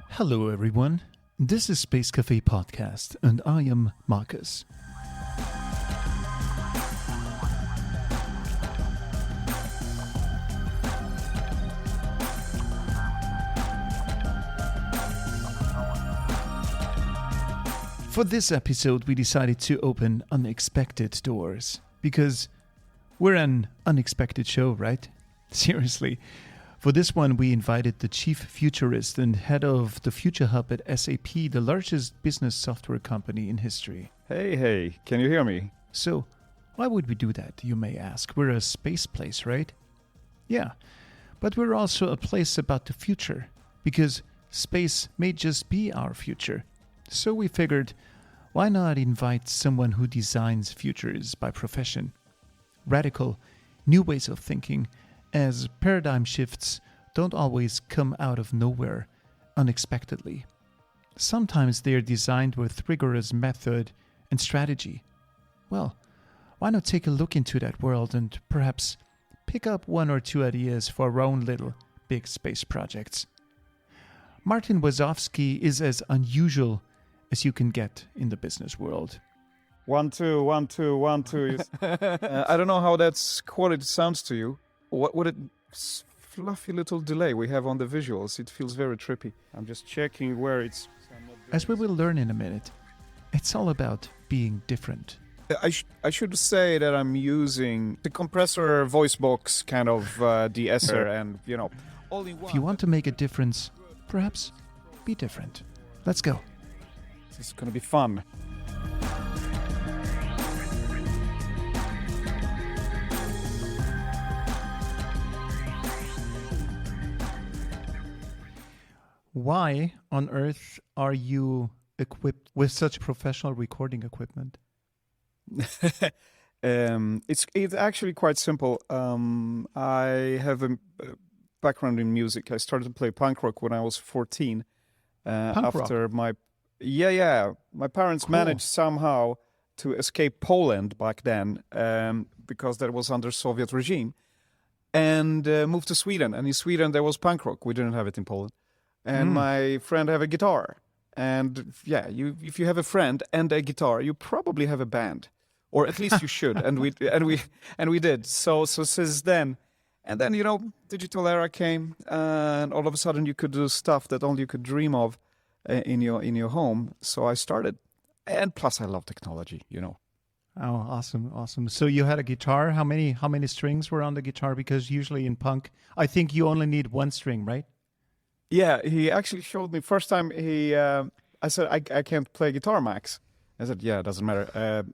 Hello everyone, this is Space Cafe Podcast and I am Marcus. For this episode we decided to open unexpected doors, because we're an unexpected show, right? Seriously. For this one, we invited the chief futurist and head of the Future Hub at SAP, the largest business software company in history. Hey, can you hear me? So, why would we do that, you may ask? We're a space place, right? Yeah, but we're also a place about the future, because space may just be our future. So we figured, why not invite someone who designs futures by profession? Radical, new ways of thinking, as paradigm shifts don't always come out of nowhere, unexpectedly. Sometimes they are designed with rigorous method and strategy. Well, why not take a look into that world and perhaps pick up one or two ideas for our own little big space projects? Martin Wezowski is as unusual as you can get in the business world. 1, 2, 1, 2, 1, 2. I don't know how that quality sounds to you. What a fluffy little delay we have on the visuals. It feels very trippy. I'm just checking where it's... As we will learn in a minute, it's all about being different. I should say that I'm using the compressor voice box kind of de-esser and, all in one. If you want to make a difference, perhaps be different. Let's go. This is going to be fun. Why on earth are you equipped with such professional recording equipment? It's actually quite simple. I have a background in music. I started to play punk rock when I was 14. After my parents managed somehow to escape Poland back then, because that was under Soviet regime, and moved to Sweden. And in Sweden there was punk rock. We didn't have it in Poland. And my friend have a guitar. And if you have a friend and a guitar, you probably have a band, or at least you should. and we did. So since then, and then digital era came, and all of a sudden you could do stuff that only you could dream of in your home. So I started, and plus I love technology. Oh, awesome! So you had a guitar. How many strings were on the guitar? Because usually in punk, I think you only need one string, right? Yeah, he actually showed me first time. I said, I can't play guitar, Max. I said, yeah, it doesn't matter.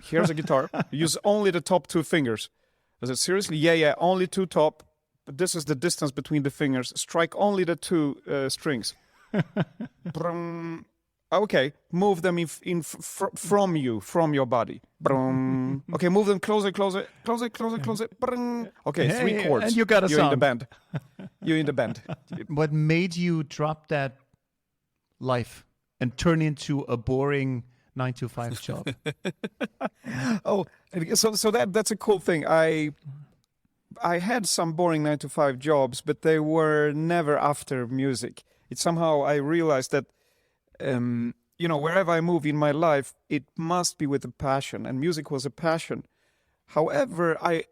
Here's a guitar. Use only the top 2 fingers. I said, seriously? Yeah, only 2 top. But this is the distance between the fingers. Strike only the 2 strings. Okay, move them from your body. Okay, move them closer. Okay, hey, 3 chords. And you got a You're song. You're in the band. What made you drop that life and turn into a boring 9-to-5 job? So that's a cool thing. I had some boring 9-to-5 jobs, but they were never after music. It's somehow I realized that wherever I move in my life, it must be with a passion, and music was a passion. However, I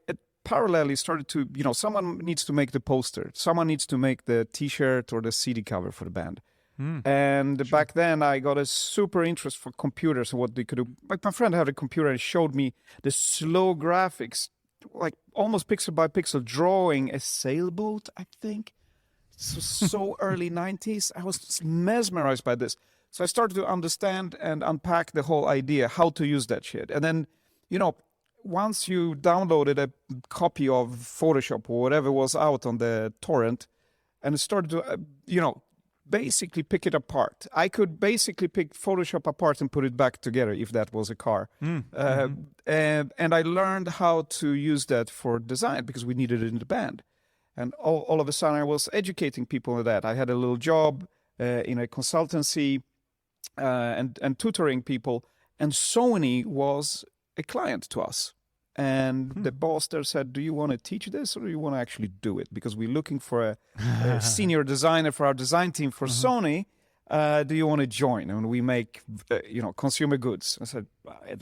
parallelly started to, someone needs to make the poster, someone needs to make the T-shirt or the CD cover for the band. Back then, I got a super interest for computers and what they could do. Like my friend had a computer and showed me the slow graphics, like almost pixel by pixel, drawing a sailboat, I think. So early 90s. I was just mesmerized by this. So I started to understand and unpack the whole idea, how to use that shit. And then, once you downloaded a copy of Photoshop or whatever was out on the torrent and started to, basically pick it apart. I could basically pick Photoshop apart and put it back together if that was a car. And I learned how to use that for design because we needed it in the band. And all of a sudden I was educating people on that. I had a little job in a consultancy and tutoring people. And Sony was a client to us. And the boss there said, do you want to teach this or do you want to actually do it? Because we're looking for a senior designer for our design team for Sony. Do you want to join? And we make, consumer goods. I said,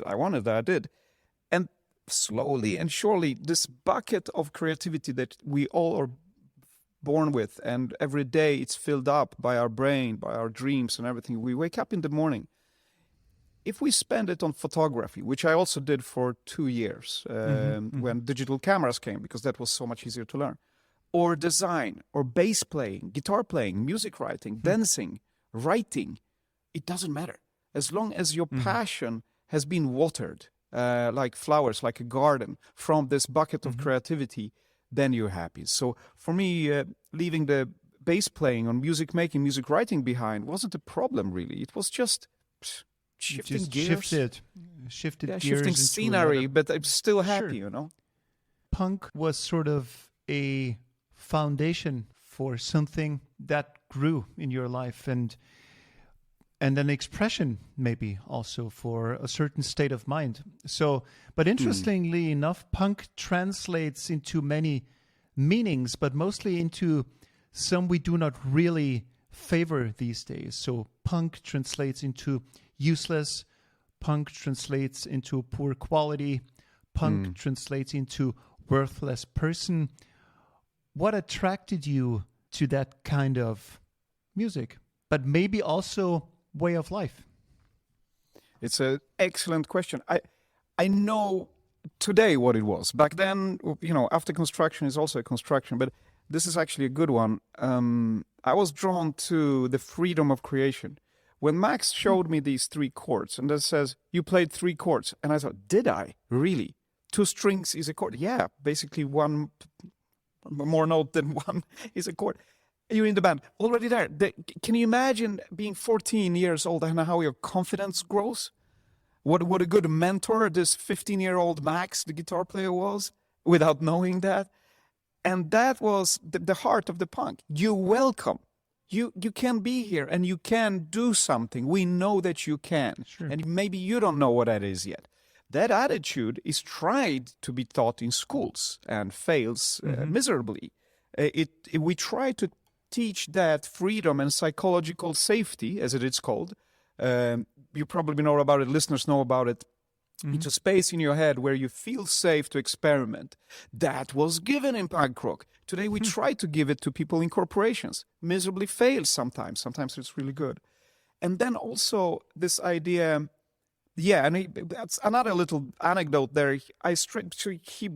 I wanted that, I did. And slowly and surely, this bucket of creativity that we all are born with, and every day it's filled up by our brain, by our dreams and everything. We wake up in the morning. If we spend it on photography, which I also did for 2 years when digital cameras came, because that was so much easier to learn, or design, or bass playing, guitar playing, music writing, dancing, writing, it doesn't matter. As long as your passion has been watered, like flowers, like a garden, from this bucket of creativity, then you're happy. So for me, leaving the bass playing on music making, music writing behind wasn't a problem, really. It was just shifting gears. Shifted gears. Shifting scenery, but I'm still happy, Punk was sort of a foundation for something that grew in your life, and an expression maybe also for a certain state of mind. So, but interestingly enough, punk translates into many meanings, but mostly into some we do not really favor these days. So punk translates into useless, punk translates into poor quality, punk translates into worthless person. What attracted you to that kind of music, but maybe also way of life? It's an excellent question. I know today what it was. Back then, after construction is also a construction, but this is actually a good one. I was drawn to the freedom of creation. When Max showed me these 3 chords, and it says, you played 3 chords, and I thought, did I? Really? 2 strings is a chord? Yeah, basically one more note than one is a chord. You're in the band, already there. Can you imagine being 14 years old and how your confidence grows? What a good mentor this 15-year-old Max, the guitar player, was, without knowing that. And that was the heart of the punk. You're welcome. You can be here and you can do something. We know that you can. Sure. And maybe you don't know what that is yet. That attitude is tried to be taught in schools and fails miserably. We try to teach that freedom and psychological safety, as it is called. You probably know about it, listeners know about it. It's a space in your head where you feel safe to experiment. That was given in punk rock. Today we try to give it to people in corporations. Miserably fails sometimes. Sometimes it's really good. And then also this idea, that's another little anecdote there. He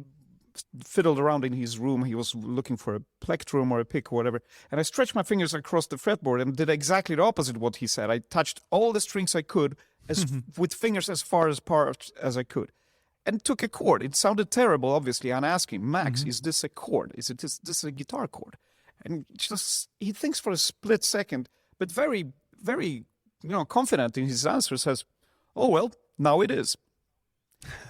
fiddled around in his room. He was looking for a plectrum or a pick or whatever. And I stretched my fingers across the fretboard and did exactly the opposite of what he said. I touched all the strings I could with fingers as far apart as I could, and took a chord. It sounded terrible, obviously. And I asked him, Max, is this a chord? Is this a guitar chord? And he thinks for a split second, but very, very, confident in his answer, says, "Oh well, now it is."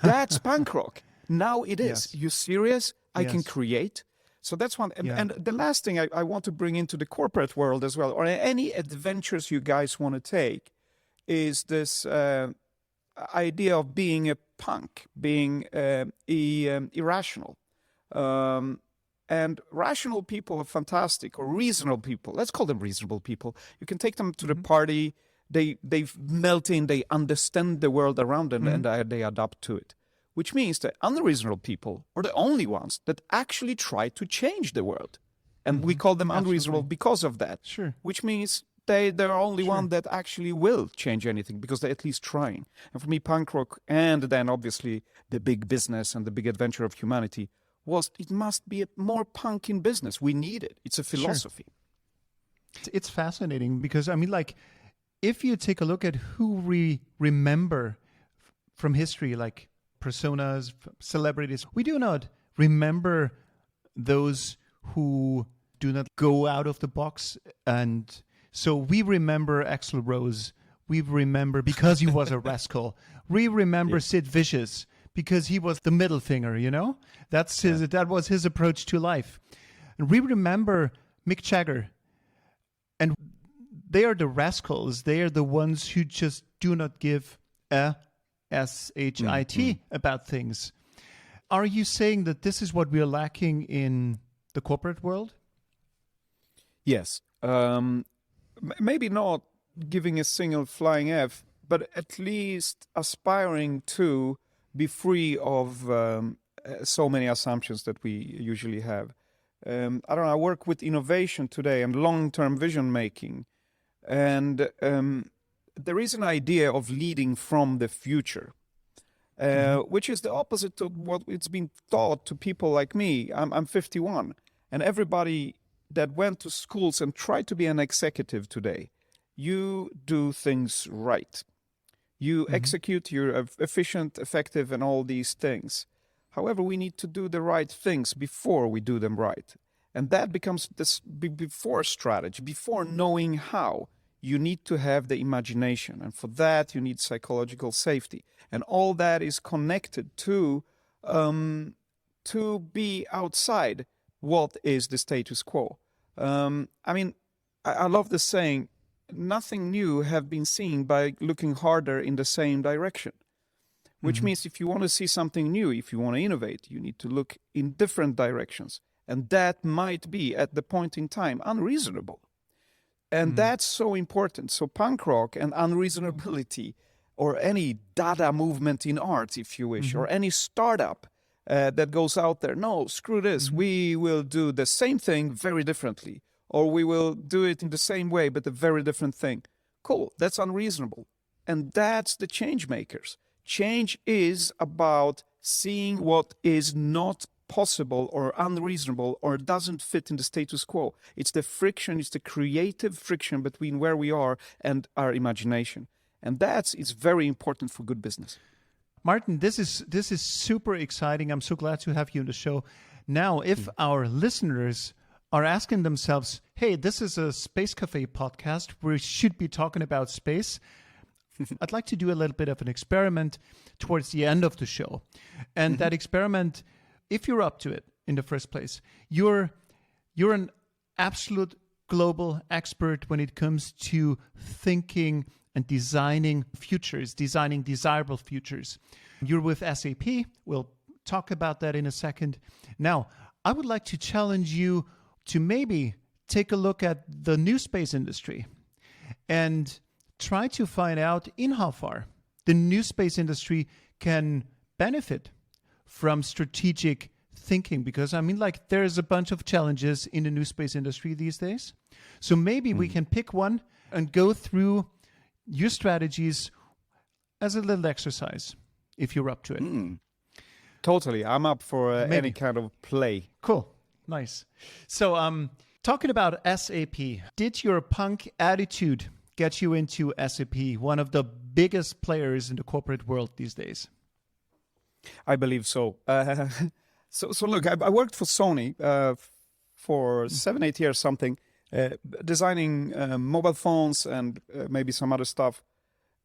That's punk rock. Now it is. Yes. You serious? I can Yes. create. So that's one. Yeah. And the last thing I want to bring into the corporate world as well, or any adventures you guys want to take, is this idea of being a punk, being irrational. And rational people are fantastic, or reasonable people. Let's call them reasonable people. You can take them to the party. They melt in. They understand the world around them, and they adapt to it. Which means that unreasonable people are the only ones that actually try to change the world. And we call them unreasonable because of that. Sure. Which means they're only one that actually will change anything, because they're at least trying. And for me, punk rock, and then obviously the big business and the big adventure of humanity, was it must be more punk in business. We need it. It's a philosophy. Sure. It's fascinating because, if you take a look at who we remember from history, like personas, celebrities, we do not remember those who do not go out of the box. And so we remember Axl Rose. We remember because he was a rascal. We remember Sid Vicious because he was the middle finger, That's that was his approach to life. And we remember Mick Jagger. And they are the rascals. They are the ones who just do not give a shit about things. Are you saying that this is what we're lacking in the corporate world? Yes. Maybe not giving a single flying F, but at least aspiring to be free of so many assumptions that we usually have. I don't know, I work with innovation today and long-term vision making. And there is an idea of leading from the future, which is the opposite to what it's been taught to people like me. I'm 51, and everybody that went to schools and tried to be an executive today, you do things right. You execute, you're efficient, effective, and all these things. However, we need to do the right things before we do them right. And that becomes this before strategy, before knowing how. You need to have the imagination. And for that, you need psychological safety. And all that is connected to be outside what is the status quo. I love the saying, nothing new have been seen by looking harder in the same direction. Which means if you want to see something new, if you want to innovate, you need to look in different directions. And that might be, at the point in time, unreasonable. And that's so important. So punk rock and unreasonability, or any Dada movement in art, if you wish, or any startup that goes out there, no, screw this, we will do the same thing very differently. Or we will do it in the same way, but a very different thing. Cool, that's unreasonable. And that's the change makers. Change is about seeing what is not possible or unreasonable or doesn't fit in the status quo. It's the friction, it's the creative friction between where we are and our imagination. And it's very important for good business. Martin, this is super exciting. I'm so glad to have you on the show. Now, if our listeners are asking themselves, hey, this is a Space Cafe podcast, we should be talking about space, I'd like to do a little bit of an experiment towards the end of the show. And that experiment, if you're up to it in the first place, you're an absolute global expert when it comes to thinking and designing futures, designing desirable futures. You're with SAP. We'll talk about that in a second. Now, I would like to challenge you to maybe take a look at the new space industry and try to find out in how far the new space industry can benefit from strategic thinking. Because, there's a bunch of challenges in the new space industry these days. So maybe we can pick one and go through your strategies as a little exercise, if you're up to it. Totally. I'm up for any kind of play. Cool. Nice. So, talking about SAP, did your punk attitude get you into SAP, one of the biggest players in the corporate world these days? I believe so. So look, I worked for Sony for 7-8 years, something, designing mobile phones and maybe some other stuff,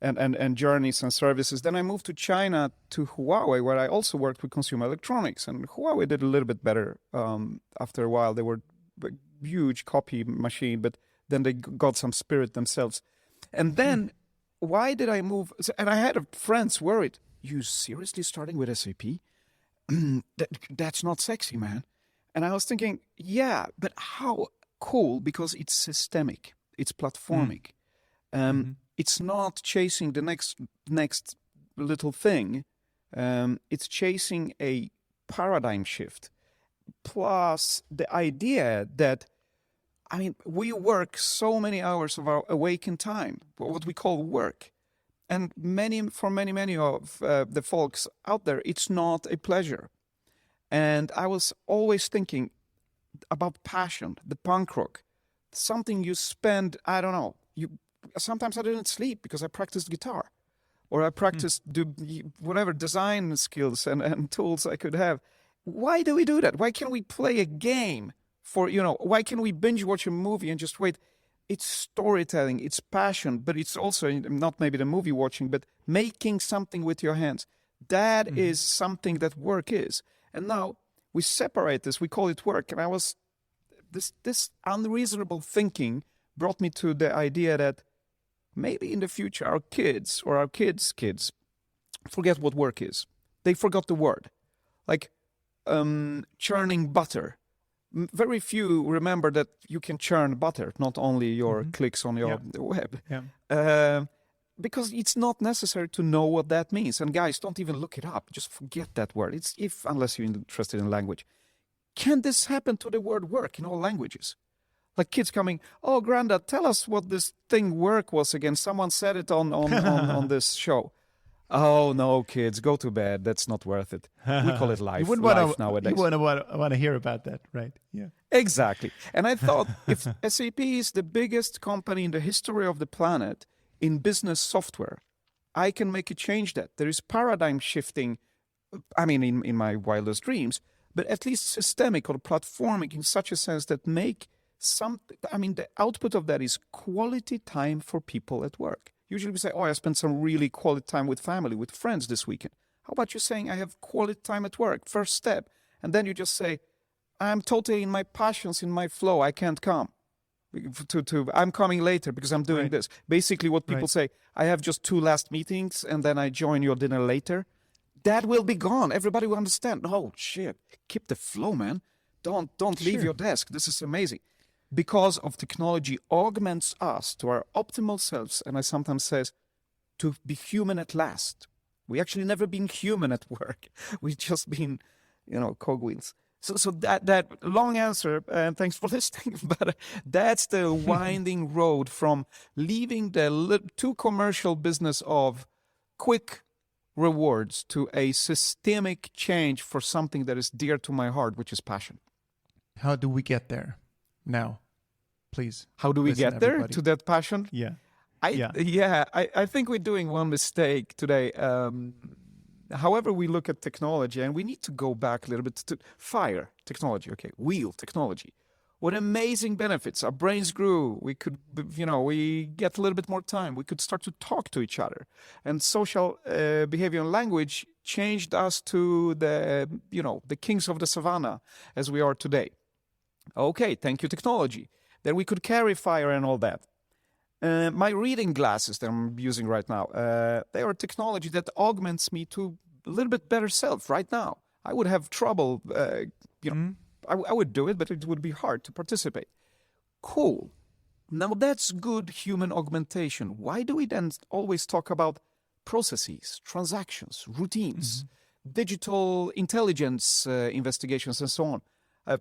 and journeys and services. Then I moved to China, to Huawei, where I also worked with consumer electronics. And Huawei did a little bit better after a while. They were a huge copy machine, but then they got some spirit themselves. And then, why did I move? And I had friends worried, you seriously starting with SAP? That's not sexy, man. And I was thinking, yeah, but how cool? Because it's systemic. It's platformic. It's not chasing the next little thing. It's chasing a paradigm shift. Plus the idea that, we work so many hours of our awakened time, what we call work. And for many of the folks out there, it's not a pleasure. And I was always thinking about passion, the punk rock, something you spend, I don't know, sometimes I didn't sleep because I practiced guitar, or I practiced whatever design skills and tools I could have. Why do we do that? Why can't we play a game why can't we binge watch a movie and just wait? It's storytelling, it's passion, but it's also not maybe the movie watching, but making something with your hands. That is something that work is. And now we separate this, we call it work. And this unreasonable thinking brought me to the idea that maybe in the future our kids or our kids' kids forget what work is. They forgot the word. like churning butter. Very few remember that you can churn butter, not only your clicks on your web. Yeah. Because it's not necessary to know what that means. And guys, don't even look it up. Just forget that word. It's if, unless you're interested in language. Can this happen to the word work in all languages? Like kids coming, oh, Granda, tell us what this thing work was again. Someone said it on this show. Oh, no, kids, go to bed. That's not worth it. We call it life, You wouldn't life wanna, nowadays. You wouldn't want to hear about that, right? Yeah. Exactly. And I thought if SAP is the biggest company in the history of the planet in business software, I can make a change that. There is paradigm shifting, I mean, in my wildest dreams, but at least systemic or platformic in such a sense that make something, I mean, the output of that is quality time for people at work. Usually we say, oh, I spent some really quality time with family, with friends this weekend. How about you saying I have quality time at work, first step, and then you just say, I'm totally in my passions, in my flow, I can't come. I'm coming later because I'm doing this. Basically what people say, I have just 2 last meetings and then I join your dinner later. That will be gone. Everybody will understand. Oh, shit. Keep the flow, man. Don't leave your desk. This is amazing. Because of technology augments us to our optimal selves. And I sometimes say, to be human at last. We actually never been human at work. We've just been, cogwheels. So that long answer, and thanks for listening, but that's the winding road from leaving the too commercial business of quick rewards to a systemic change for something that is dear to my heart, which is passion. How do we get there now? Please. How do we get there to that passion? Yeah. I think we're doing one mistake today. However we look at technology, and we need to go back a little bit to fire technology, wheel technology. What amazing benefits. Our brains grew. We could, we get a little bit more time. We could start to talk to each other. And social behavior and language changed us to the kings of the savannah as we are today. Okay, thank you, technology. Then we could carry fire and all that. My reading glasses that I'm using right now, they are technology that augments me to a little bit better self right now. I would have trouble, I would do it, but it would be hard to participate. Cool. Now that's good human augmentation. Why do we then always talk about processes, transactions, routines, digital intelligence investigations, and so on?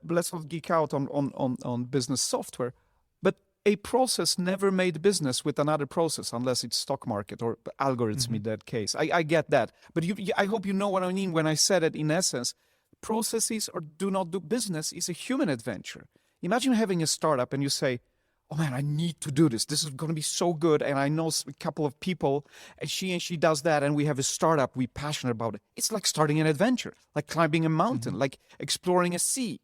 Let's not geek out on business software, but a process never made business with another process unless it's stock market or algorithms in that case. I get that. But I hope you know what I mean when I said it in essence. Processes or do not do business is a human adventure. Imagine having a startup and you say, oh man, I need to do this. This is going to be so good. And I know a couple of people and she does that. And we have a startup. We're passionate about it. It's like starting an adventure, like climbing a mountain, like exploring a sea.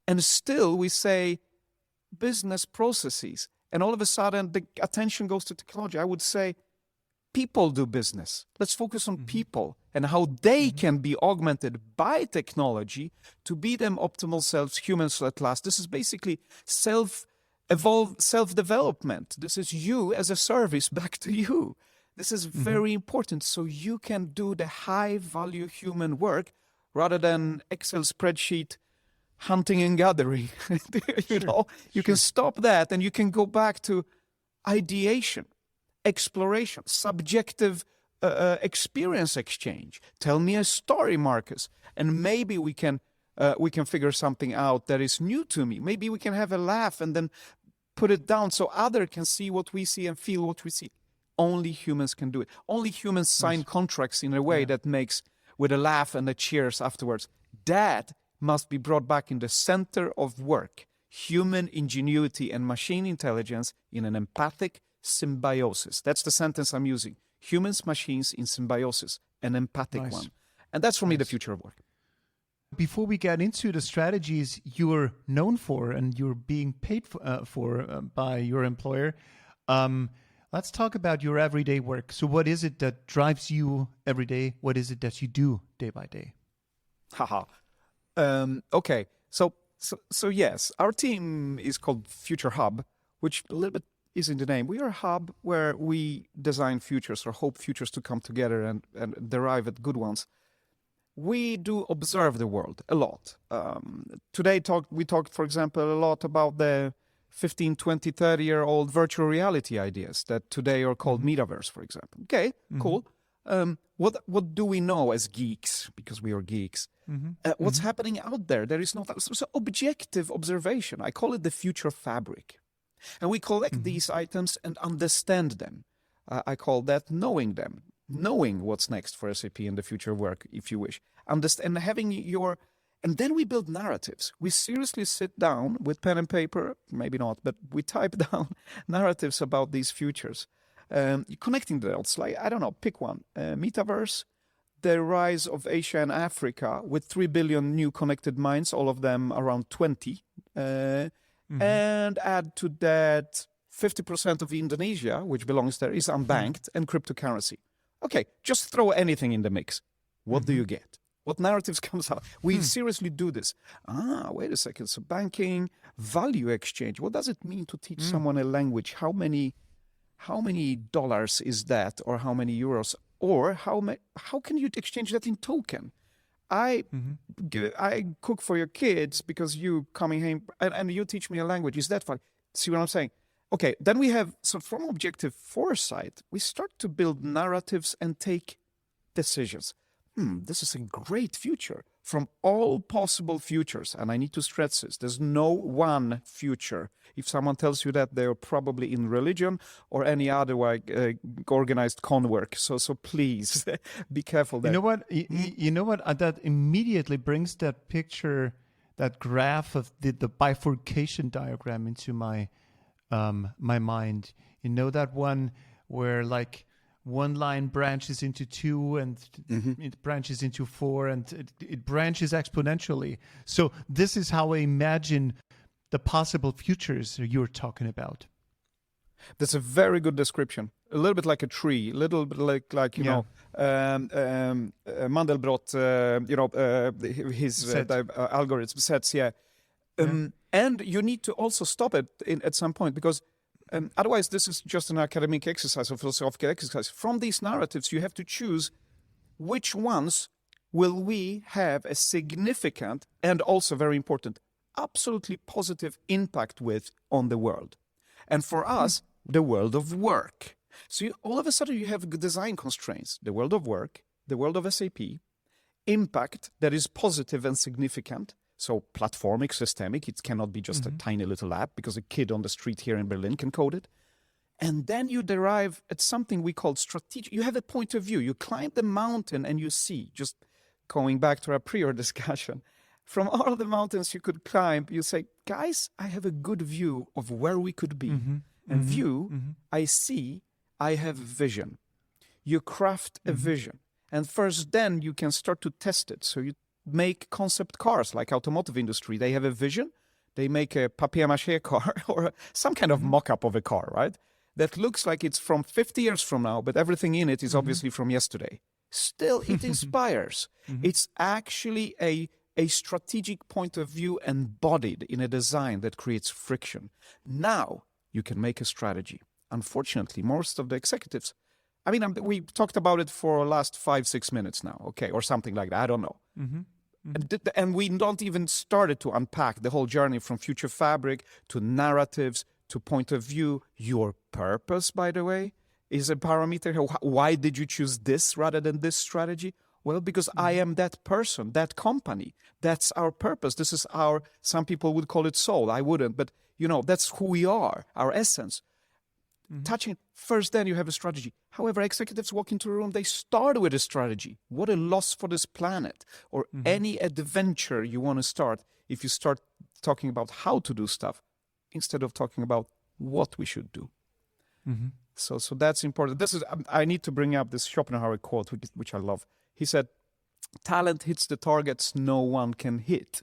And still we say business processes. And all of a sudden the attention goes to technology. I would say people do business. Let's focus on people and how they can be augmented by technology to be them optimal selves, humans at last. This is basically self-development. This is you as a service back to you. This is very important. So you can do the high-value human work rather than Excel spreadsheet hunting and gathering. You can stop that and you can go back to ideation, exploration, subjective experience exchange. Tell me a story, Marcus, and maybe we can figure something out that is new to me. Maybe we can have a laugh and then put it down so others can see what we see and feel what we see. Only humans can do it. Only humans sign contracts in a way that makes with a laugh and a cheers afterwards. That must be brought back in the center of work. Human ingenuity and machine intelligence in an empathic symbiosis. That's the sentence I'm using. Humans, machines in symbiosis, an empathic one. And that's for me the future of work. Before we get into the strategies you're known for and you're being paid for by your employer, let's talk about your everyday work. So what is it that drives you every day? What is it that you do day by day? Okay. So yes, our team is called Future Hub, which a little bit is in the name. We are a hub where we design futures or hope futures to come together and derive at good ones. we do observe the world a lot. Today we talked, for example, a lot about the 15, 20, 30-year-old virtual reality ideas that today are called metaverse, for example. Okay, cool. What do we know as geeks, because we are geeks? What's happening out there? There is no so objective observation. I call it the future fabric. And we collect these items and understand them. I call that knowing them. Knowing what's next for SAP in the future work, if you wish. Understand, having your... And then we build narratives. We seriously sit down with pen and paper, maybe not, but we type down narratives about these futures. Connecting the dots, like, I don't know, pick one. Metaverse, the rise of Asia and Africa with 3 billion new connected minds, all of them around 20. And add to that 50% of Indonesia, which belongs there, is unbanked, and cryptocurrency. Okay, just throw anything in the mix. What do you get? What narratives comes out? We seriously do this. Wait a second. So banking, value exchange. What does it mean to teach someone a language? How many dollars is that, or how many euros, or how can you exchange that in token? I cook for your kids because you coming home and you teach me a language. Is that fun? See what I'm saying? Okay, then we have, so from objective foresight, we start to build narratives and take decisions. This is a great future from all possible futures. And I need to stress this. There's no one future. If someone tells you that, they're probably in religion or any other organized con work. So please be careful there. You know what? That immediately brings that picture, that graph of the bifurcation diagram into my mind. You know that one where like one line branches into two and it branches into four and it branches exponentially. So this is how I imagine the possible futures you're talking about. That's a very good description. A little bit like a tree, a little bit like you know, Mandelbrot, his algorithm sets, and you need to also stop it at some point, because otherwise this is just an academic exercise or philosophical exercise. From these narratives, you have to choose which ones will we have a significant and also very important, absolutely positive impact with on the world. And for us, the world of work. So all of a sudden you have design constraints, the world of work, the world of SAP, impact that is positive and significant. So platformic, systemic, it cannot be just a tiny little app because a kid on the street here in Berlin can code it. And then you derive at something we call strategic. You have a point of view. You climb the mountain and you see, just going back to our prior discussion, from all the mountains you could climb, you say, guys, I have a good view of where we could be. I see, I have a vision. You craft a vision. And first then you can start to test it. So you make concept cars like automotive industry. They have a vision. They make a papier-mâché car or some kind of mock-up of a car, right? That looks like it's from 50 years from now, but everything in it is obviously from yesterday. Still, it inspires. It's actually a strategic point of view embodied in a design that creates friction. Now you can make a strategy. Unfortunately, most of the executives, I mean, we talked about it for the last 5-6 minutes now, okay, or something like that. I don't know. And we don't even started to unpack the whole journey from future fabric to narratives to point of view. Your purpose, by the way, is a parameter. Why did you choose this rather than this strategy? Well, because I am that person, that company. That's our purpose. This is our, some people would call it soul. I wouldn't, but you know, that's who we are, our essence. Touching first, then you have a strategy. However, executives walk into a room, they start with a strategy. What a loss for this planet, or any adventure you want to start if you start talking about how to do stuff instead of talking about what we should do. So that's important. This is, I need to bring up this Schopenhauer quote, which I love. He said, talent hits the targets no one can hit,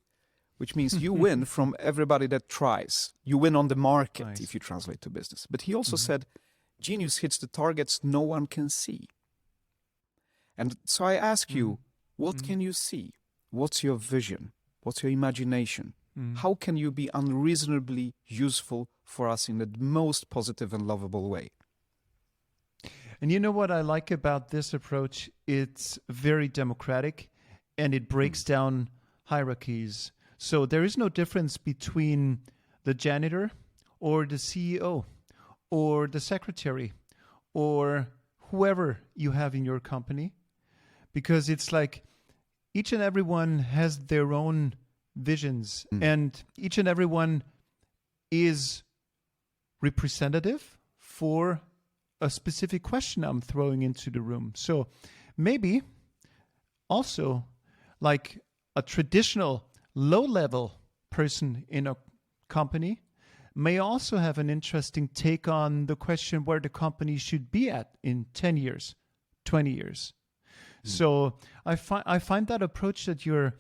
which means you win from everybody that tries. You win on the market, if you translate to business. But he also said, genius hits the targets no one can see. And so I ask you, what can you see? What's your vision? What's your imagination? How can you be unreasonably useful for us in the most positive and lovable way? And you know what I like about this approach? It's very democratic. and it breaks down hierarchies. So there is no difference between the janitor or the CEO or the secretary or whoever you have in your company, because it's like each and everyone has their own visions, and each and everyone is representative for a specific question I'm throwing into the room. So maybe also like a traditional low-level person in a company may also have an interesting take on the question where the company should be at in 10 years, 20 years. So I find that approach that you're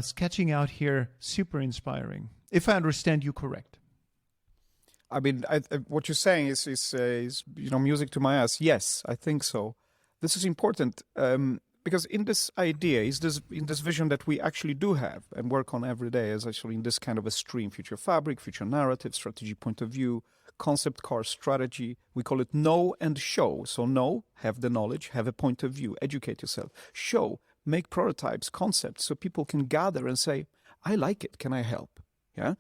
sketching out here super inspiring, if I understand you correct. I mean, what you're saying is music to my ears. Yes, I think so. This is important because in this idea, in this vision that we actually do have and work on every day, is actually in this kind of a stream: future fabric, future narrative, strategy, point of view, concept car, strategy. We call it know and show. So know, have the knowledge, have a point of view, educate yourself. Show, make prototypes, concepts, so people can gather and say, I like it, can I help? Yeah,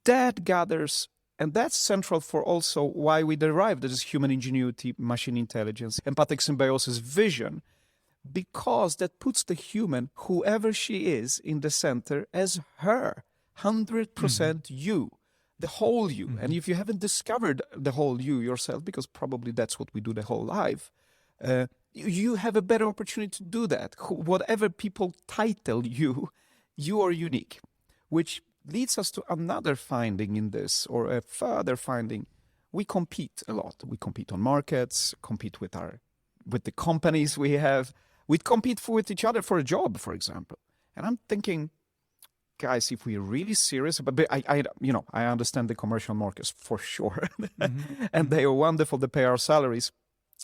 that gathers. And that's central for also why we derived this human ingenuity, machine intelligence, empathic symbiosis vision, because that puts the human, whoever she is, in the center as her, 100% you, the whole you. And if you haven't discovered the whole you yourself, because probably that's what we do the whole life, you have a better opportunity to do that. Whatever people title you, you are unique, which leads us to another finding in this, or a further finding. We compete a lot. We compete on markets, compete with the companies we have. We compete with each other for a job, for example. And I'm thinking, guys, if we're really serious about, I understand the commercial markets for sure, and they are wonderful. They pay our salaries.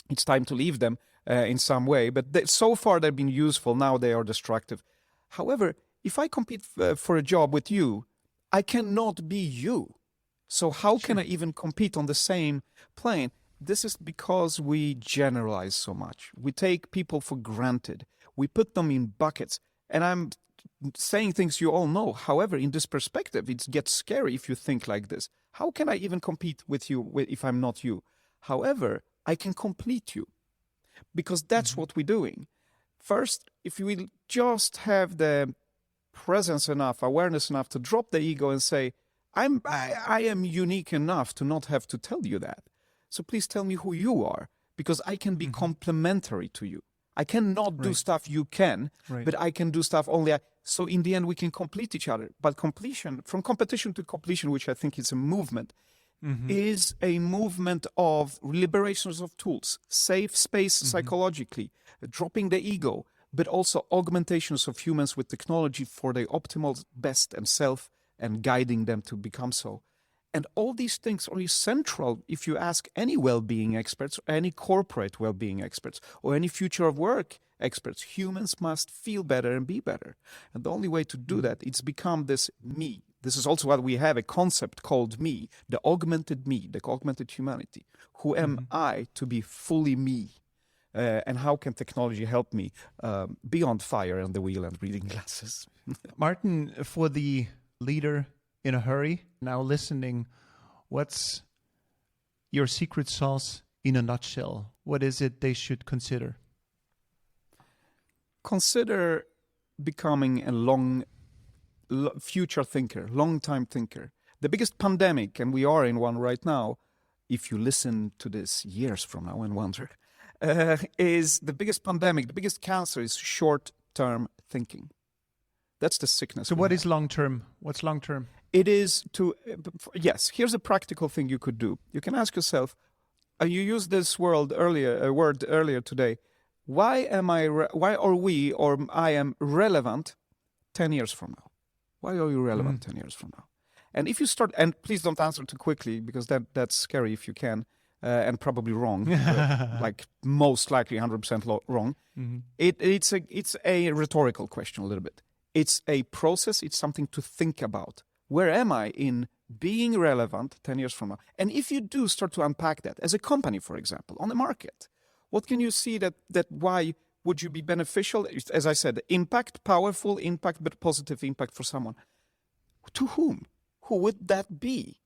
It's time to leave them in some way. But so far they've been useful. Now they are destructive. However, if I compete for a job with you, I cannot be you. So how can I even compete on the same plane? This is because we generalize so much. We take people for granted. We put them in buckets. And I'm saying things you all know. However, in this perspective, it gets scary if you think like this. How can I even compete with you if I'm not you? However, I can complete you, because that's what we're doing. First, if we just have the presence enough, awareness enough to drop the ego and say, I am unique enough to not have to tell you that. So please tell me who you are, because I can be complementary to you. I cannot do stuff you can, but I can do stuff only. So in the end, we can complete each other. But completion, from competition to completion, which I think is a movement, is a movement of liberations of tools, safe space psychologically, dropping the ego, but also augmentations of humans with technology for the optimal best and self, and guiding them to become so. And all these things are central if you ask any well-being experts, or any corporate well-being experts, or any future of work experts. Humans must feel better and be better. And the only way to do that, it's become this me. This is also why we have a concept called me, the augmented humanity. Who am I to be fully me? And how can technology help me beyond fire and the wheel and reading glasses? Martin, for the leader in a hurry, now listening, what's your secret sauce in a nutshell? What is it they should consider? Consider becoming a future thinker, long-time thinker. The biggest pandemic, and we are in one right now, if you listen to this years from now and wonder, is the biggest pandemic, the biggest cancer is short-term thinking. That's the sickness. So what is long-term? What's long-term? It is to, yes, here's a practical thing you could do. You can ask yourself, you used this word earlier today, why are we, or I am relevant 10 years from now? Why are you relevant 10 years from now? And if you start, and please don't answer too quickly, because that's scary if you can, and probably wrong, like most likely 100% wrong. It's a rhetorical question a little bit. It's a process. It's something to think about. Where am I in being relevant 10 years from now? And if you do start to unpack that as a company, for example, on the market, what can you see that why would you be beneficial? As I said, impact, powerful impact, but positive impact for someone. To whom? Who would that be?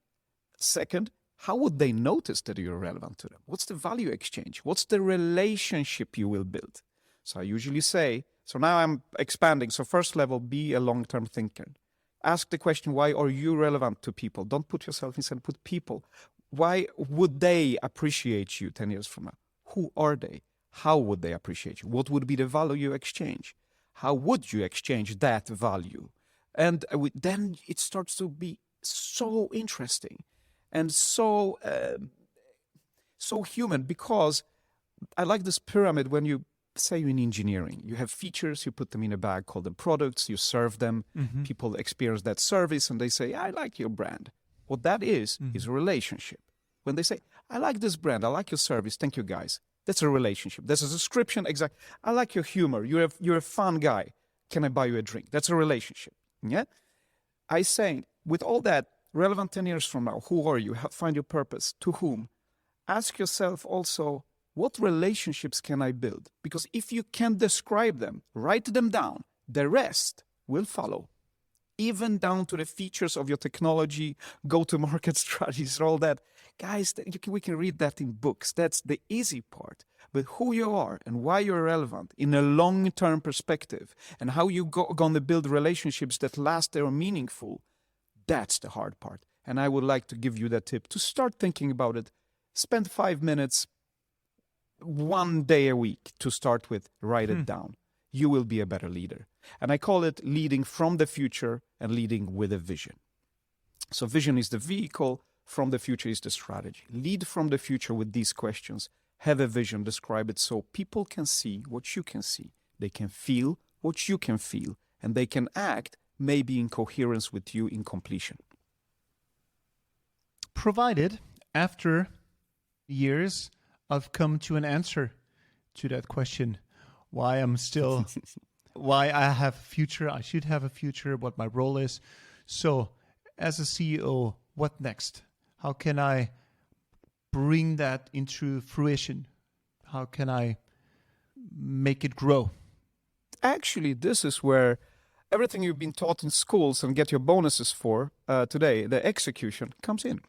Second, how would they notice that you're relevant to them? What's the value exchange? What's the relationship you will build? So I usually say, so now I'm expanding. So first level, be a long-term thinker. Ask the question, why are you relevant to people? Don't put yourself inside, put people. Why would they appreciate you 10 years from now? Who are they? How would they appreciate you? What would be the value you exchange? How would you exchange that value? And then it starts to be so interesting and so human, because I like this pyramid. When you say in engineering, you have features, you put them in a bag, call them products, you serve them, people experience that service and they say, I like your brand. What that is a relationship. When they say, I like this brand, I like your service, thank you guys. That's a relationship. That's a description, exact. I like your humor, you're a fun guy. Can I buy you a drink? That's a relationship. Yeah? I say, with all that, relevant 10 years from now, who are you? Find your purpose. To whom? Ask yourself also, what relationships can I build? Because if you can describe them, write them down, the rest will follow. Even down to the features of your technology, go-to-market strategies, all that. Guys, we can read that in books. That's the easy part. But who you are and why you're relevant in a long-term perspective and how you're going to build relationships that last and are meaningful, that's the hard part. And I would like to give you that tip to start thinking about it. Spend 5 minutes, 1 day a week to start with. Write it down. You will be a better leader. And I call it leading from the future and leading with a vision. So vision is the vehicle, from the future is the strategy. Lead from the future with these questions. Have a vision, describe it so people can see what you can see. They can feel what you can feel. And they can act maybe in coherence with you in completion. Provided, after years, I've come to an answer to that question. Why I'm still, why I have a future, I should have a future, what my role is. So, as a CEO, what next? How can I bring that into fruition? How can I make it grow? Actually, this is where everything you've been taught in schools and get your bonuses for today, the execution, comes in.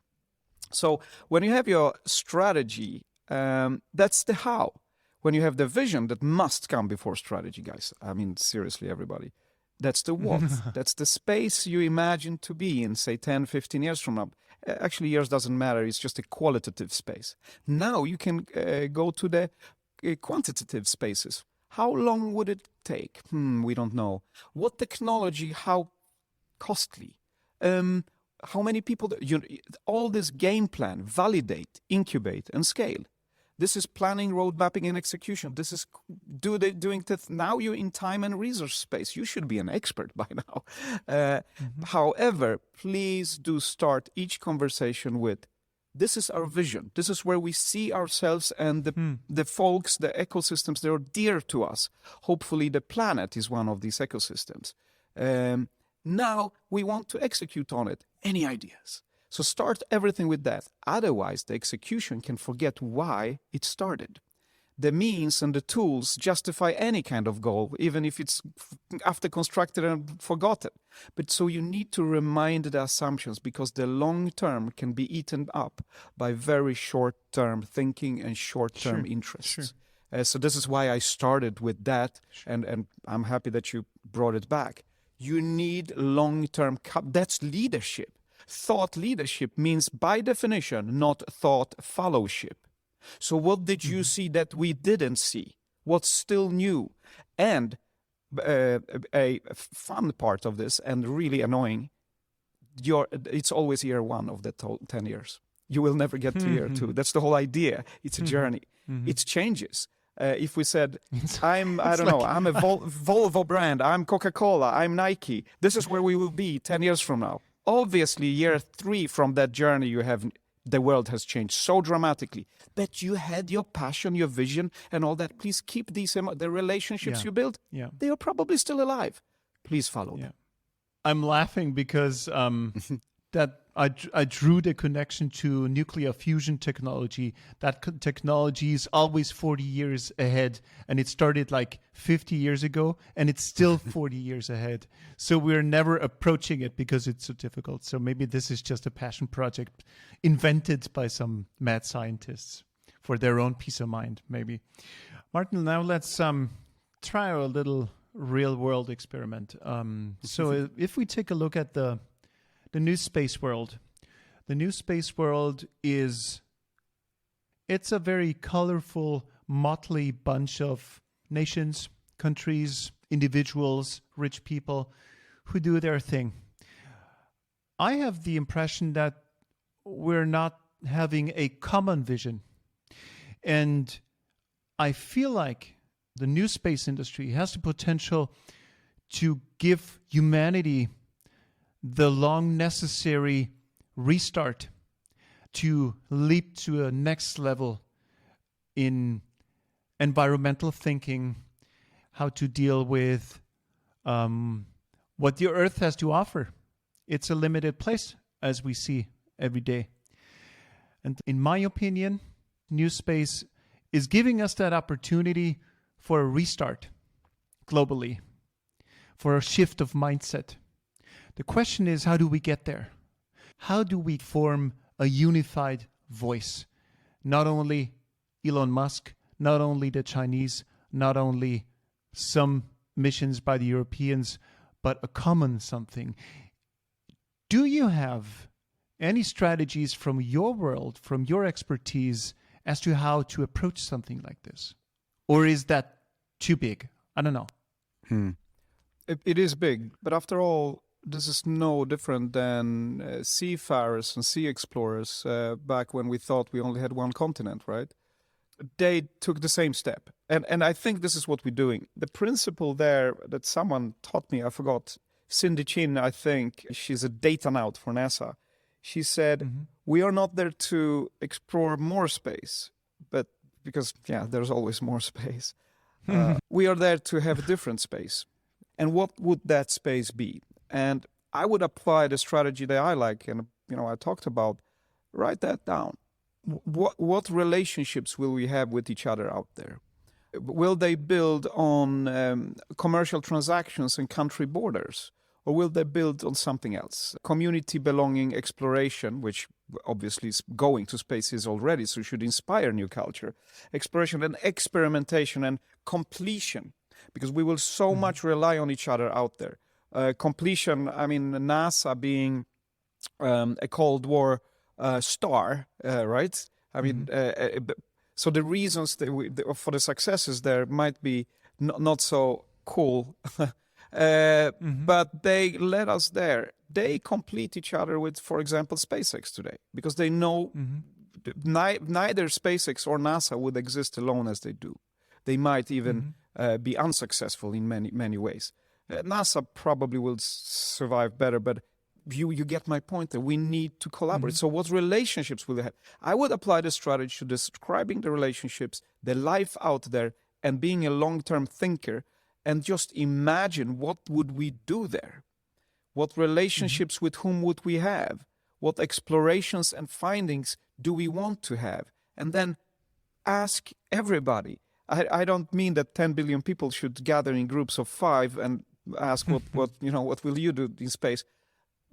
So when you have your strategy, that's the how. When you have the vision, that must come before strategy, guys. I mean, seriously, everybody. That's the what. That's the space you imagine to be in, say, 10, 15 years from now. Actually, years doesn't matter. It's just a qualitative space. Now you can go to the quantitative spaces. How long would it take? We don't know. What technology? How costly? How many people? All this game plan, validate, incubate, and scale. This is planning, road mapping, and execution. This is doing that. Now you're in time and resource space. You should be an expert by now. However, please do start each conversation with, this is our vision. This is where we see ourselves and the folks, the ecosystems that are dear to us. Hopefully the planet is one of these ecosystems. Now we want to execute on it. Any ideas? So start everything with that. Otherwise, the execution can forget why it started. The means and the tools justify any kind of goal, even if it's after constructed and forgotten. But so you need to remind the assumptions, because the long term can be eaten up by very short-term thinking and short-term interests. So this is why I started with that, and I'm happy that you brought it back. You need long-term, that's leadership. Thought leadership means, by definition, not thought fellowship. So what did you see that we didn't see? What's still new? And a fun part of this, and really annoying, it's always year one of the 10 years. You will never get to year two. That's the whole idea. It's a journey. It changes. If we said, I'm a Volvo brand, I'm Coca-Cola, I'm Nike, this is where we will be 10 years from now. Obviously, year 3 from that journey, the world has changed so dramatically. But you had your passion, your vision, and all that. Please keep the relationships you built. They are probably still alive. Please follow them. I'm laughing because that I drew the connection to nuclear fusion technology. That technology is always 40 years ahead, and it started like 50 years ago, and it's still 40 years ahead. So we're never approaching it because it's so difficult. So maybe this is just a passion project invented by some mad scientists for their own peace of mind, maybe. Martin, now let's try a little real-world experiment. So if we take a look at the new space world. The new space world it's a very colorful, motley bunch of nations, countries, individuals, rich people who do their thing. I have the impression that we're not having a common vision. And I feel like the new space industry has the potential to give humanity the long necessary restart to leap to a next level in environmental thinking, how to deal with what the Earth has to offer. It's a limited place, as we see every day. And in my opinion, new space is giving us that opportunity for a restart globally, for a shift of mindset. The question is, how do we get there? How do we form a unified voice? Not only Elon Musk, not only the Chinese, not only some missions by the Europeans, but a common something. Do you have any strategies from your world, from your expertise, as to how to approach something like this? Or is that too big? I don't know. It is big, but after all, this is no different than seafarers and sea explorers back when we thought we only had one continent, right? They took the same step. And I think this is what we're doing. The principle there that someone taught me, I forgot, Cindy Chin, I think, she's a data naut for NASA. She said, we are not there to explore more space, but because, there's always more space. We are there to have a different space. And what would that space be? And I would apply the strategy that I like, and I talked about. Write that down. What relationships will we have with each other out there? Will they build on commercial transactions and country borders, or will they build on something else? Community belonging, exploration, which obviously is going to spaces already, so should inspire new culture. Exploration and experimentation and completion, because we will so much rely on each other out there. Completion, I mean, NASA being a Cold War star, right? I mean, so the reasons for the successes there might be not so cool, but they led us there. They complete each other with, for example, SpaceX today, because they know neither SpaceX or NASA would exist alone as they do. They might even be unsuccessful in many ways. NASA probably will survive better, but you get my point there. We need to collaborate. So what relationships will they have? I would apply the strategy to describing the relationships, the life out there, and being a long-term thinker, and just imagine what would we do there? What relationships with whom would we have? What explorations and findings do we want to have? And then ask everybody. I don't mean that 10 billion people should gather in groups of 5 and ask what will you do in space?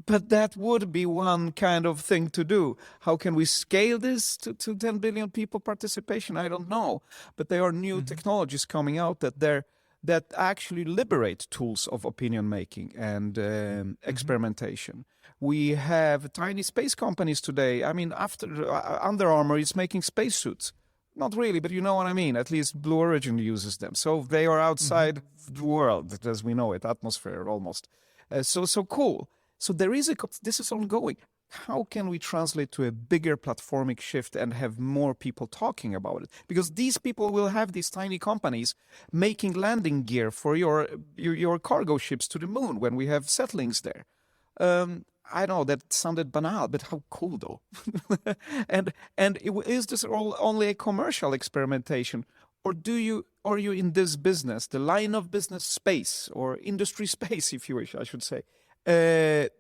But that would be one kind of thing to do. How can we scale this to 10 billion people participation? I don't know. But there are new technologies coming out that actually liberate tools of opinion making and experimentation. We have tiny space companies today. I mean, after Under Armour is making spacesuits. Not really, but you know what I mean. At least Blue Origin uses them. So they are outside the world, as we know it, atmosphere almost. So cool. So this is ongoing. How can we translate to a bigger platformic shift and have more people talking about it? Because these people will have these tiny companies making landing gear for your cargo ships to the moon when we have settlings there. I know that sounded banal, but how cool though? and is this all only a commercial experimentation, or are you in this business, the line of business space or industry space, if you wish, I should say,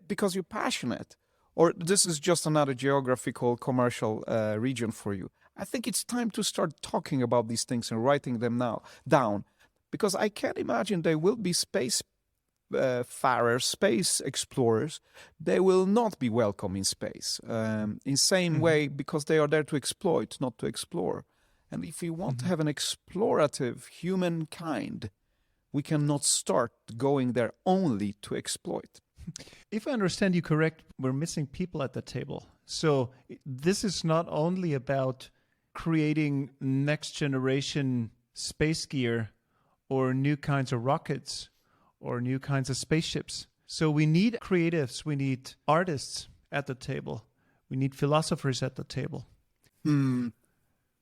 because you're passionate, or this is just another geographical commercial region for you. I think it's time to start talking about these things and writing them down, because I can't imagine there will be space farers, space explorers. They will not be welcome in space in same way, because they are there to exploit, not to explore. And if we want to have an explorative humankind, we cannot start going there only to exploit. If I understand you correct, we're missing people at the table. So this is not only about creating next generation space gear or new kinds of rockets or new kinds of spaceships. So we need creatives, we need artists at the table, we need philosophers at the table. I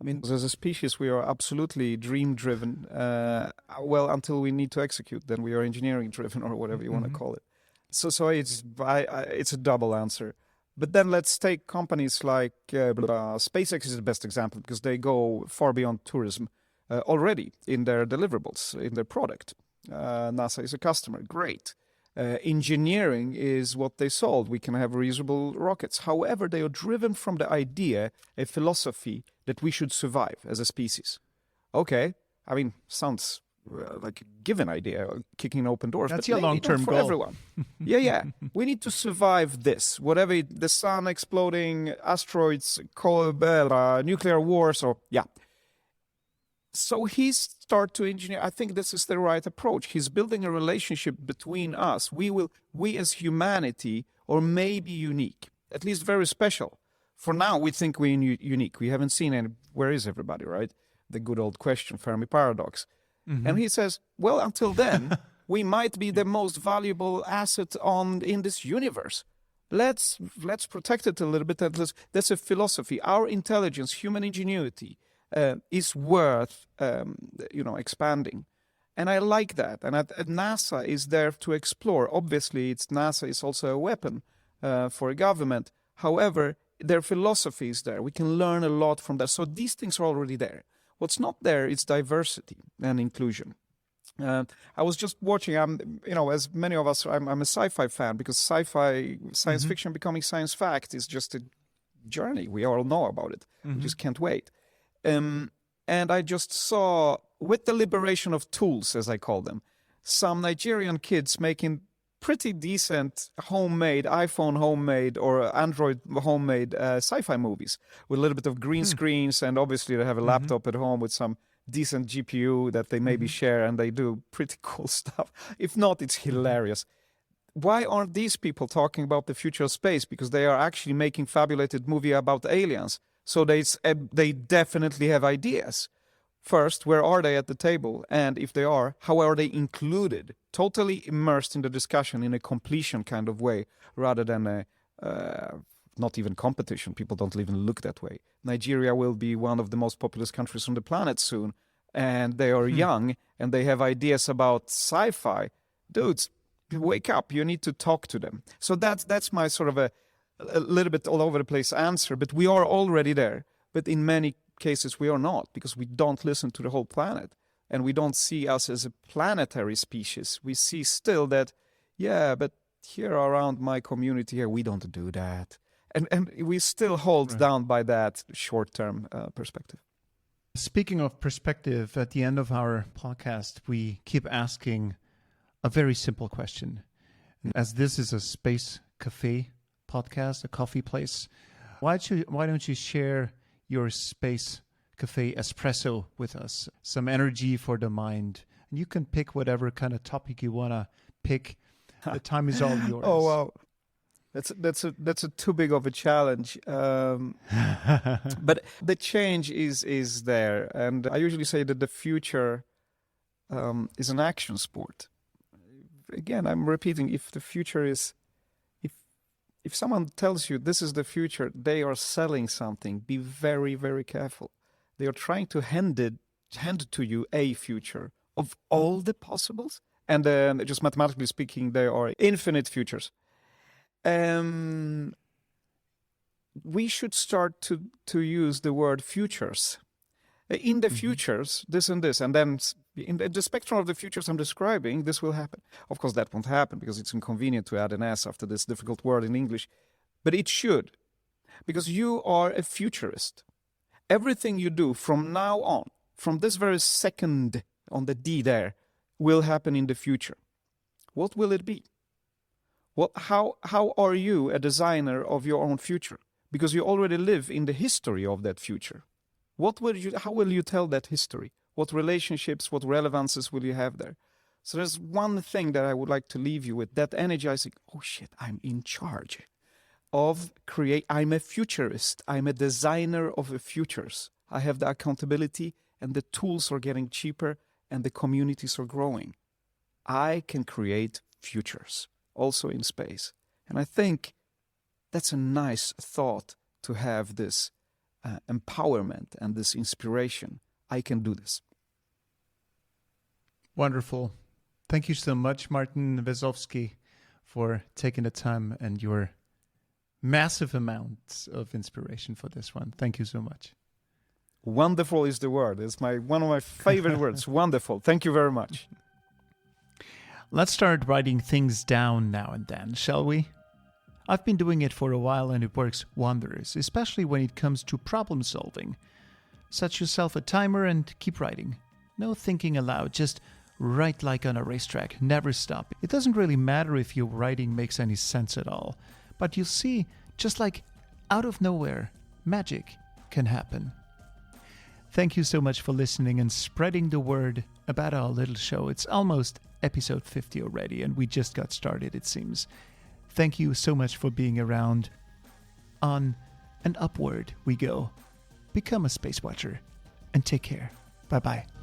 mean, as a species, we are absolutely dream-driven. Well, until we need to execute, then we are engineering-driven, or whatever you want to call it. So it's a double answer. But then let's take companies like SpaceX is the best example, because they go far beyond tourism already in their deliverables, in their product. NASA is a customer, great. Engineering is what they sold. We can have reusable rockets. However, they are driven from the idea, a philosophy, that we should survive as a species. Okay, I mean, sounds like a given idea, kicking open doors. That's but your long-term for goal. Everyone. Yeah. We need to survive this. Whatever, the sun exploding, asteroids, nuclear wars, or yeah. So he start to engineer. I think this is the right approach. He's building a relationship between us. We as humanity are maybe unique, at least very special. For now, we think we're unique. We haven't seen any. Where is everybody, right? The good old question, Fermi paradox. And he says, well, until then, we might be the most valuable asset in this universe. Let's protect it a little bit. That's a philosophy. Our intelligence, human ingenuity, is worth expanding. And I like that. And NASA is there to explore. Obviously, NASA is also a weapon for a government. However, their philosophy is there. We can learn a lot from that. So these things are already there. What's not there is diversity and inclusion. I was just watching, as many of us, I'm a sci-fi fan, because science fiction becoming science fact is just a journey. We all know about it. We just can't wait. And I just saw, with the liberation of tools, as I call them, some Nigerian kids making pretty decent iPhone homemade or Android homemade sci-fi movies with a little bit of green screens, and obviously they have a laptop at home with some decent GPU that they maybe share, and they do pretty cool stuff. If not, it's hilarious. Why aren't these people talking about the future of space? Because they are actually making fabulated movie about aliens. So they definitely have ideas. First, where are they at the table? And if they are, how are they included? Totally immersed in the discussion in a completion kind of way, rather than not even competition. People don't even look that way. Nigeria will be one of the most populous countries on the planet soon. And they are young, and they have ideas about sci-fi. Dudes, wake up. You need to talk to them. So that's my sort of a little bit all over the place answer. But we are already there. But in many cases we are not, because we don't listen to the whole planet, and we don't see us as a planetary species. We see still that, but here around my community here, we don't do that. And we still hold down by that short-term perspective. Speaking of perspective, at the end of our podcast, we keep asking a very simple question. As this is a space cafe podcast, a coffee place, why don't you share your space cafe espresso with us, some energy for the mind, and you can pick whatever kind of topic you want to pick. The time is all yours. Oh wow, that's a too big of a challenge. But the change is there, and I usually say that the future is an action sport. Again, I'm repeating: if the future is if someone tells you this is the future, they are selling something. Be very, very careful. They are trying to hand to you a future of all the possibles. And just mathematically speaking, there are infinite futures. We should start to use the word futures. In the futures, this and this, and then in the spectrum of the futures I'm describing, this will happen. Of course, that won't happen because it's inconvenient to add an S after this difficult word in English. but it should, because you are a futurist. Everything you do from now on, from this very second on the D there, will happen in the future. What will it be? How are you a designer of your own future? Because you already live in the history of that future. How will you tell that history? What relationships, what relevances will you have there? So there's one thing that I would like to leave you with, that energizing, oh shit, I'm in charge of I'm a futurist. I'm a designer of the futures. I have the accountability, and the tools are getting cheaper, and the communities are growing. I can create futures, also in space. And I think that's a nice thought, to have this empowerment and this inspiration. I can do this. Wonderful. Thank you so much, Martin Wezowski, for taking the time and your massive amounts of inspiration for this one. Thank you so much. Wonderful is the word. It's one of my favorite words. Wonderful. Thank you very much. Let's start writing things down now and then, shall we? I've been doing it for a while and it works wonders, especially when it comes to problem solving. Set yourself a timer and keep writing. No thinking aloud, just write like on a racetrack, never stop. It doesn't really matter if your writing makes any sense at all, but you'll see, just like out of nowhere, magic can happen. Thank you so much for listening and spreading the word about our little show. It's almost episode 50 already, and we just got started, it seems. Thank you so much for being around. On and upward we go. Become a space watcher, and take care. Bye-bye.